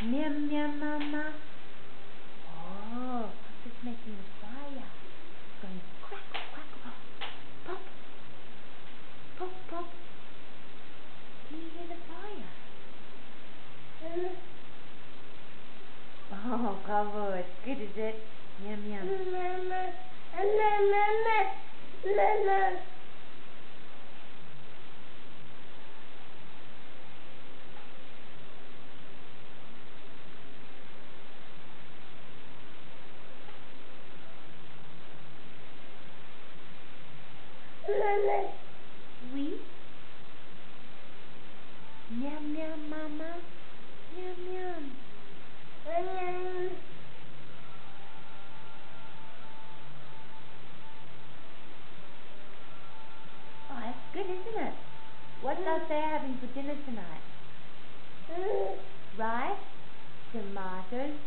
Meow meow mama. Oh, Papa's making a fire. It's going crackle crackle. Pop. Pop pop. Can you hear the fire? Oh, bravo. It's good, is it? Yum yum. Oui. Meow meow mama. Meow meow. Oh, that's good, isn't it? What are they having for dinner tonight? Rice, tomatoes,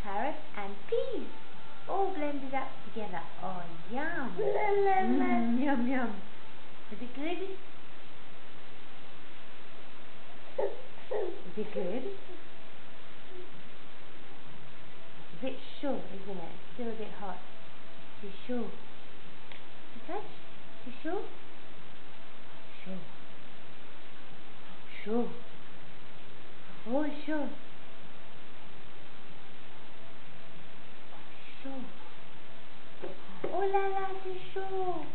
carrots, and peas. All blended up together. Oh, yum. Yum, yum. Is it good? Is it good? A bit sure, isn't it? Still a bit hot. You sure? You touch? You sure? Sure. Sure. Oh, sure. Sure. Oh la la, c'est chaud.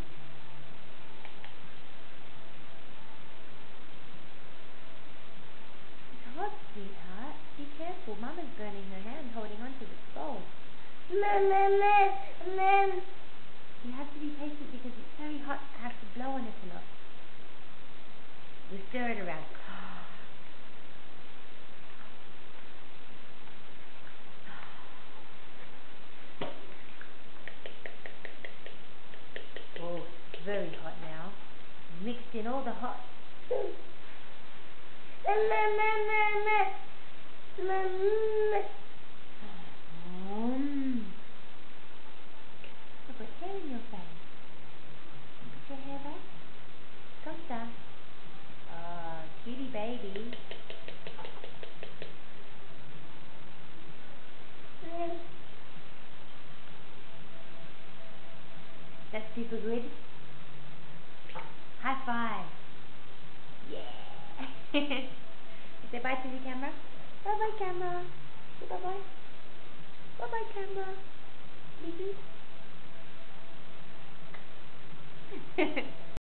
It's hot, sweetheart. Be careful. Mama's burning her hand holding onto the stove. You have to be patient because it's very hot. I have to blow on it a lot. We stir it around. Oh, it's very hot now. Mixed in all the hot. I've got hair in your face. Put your hair back. Come, sir. Oh, cutie baby. That's super good. High five. Yeah. Say bye to the camera. Bye bye, camera. Say bye bye. Bye bye, camera. Baby.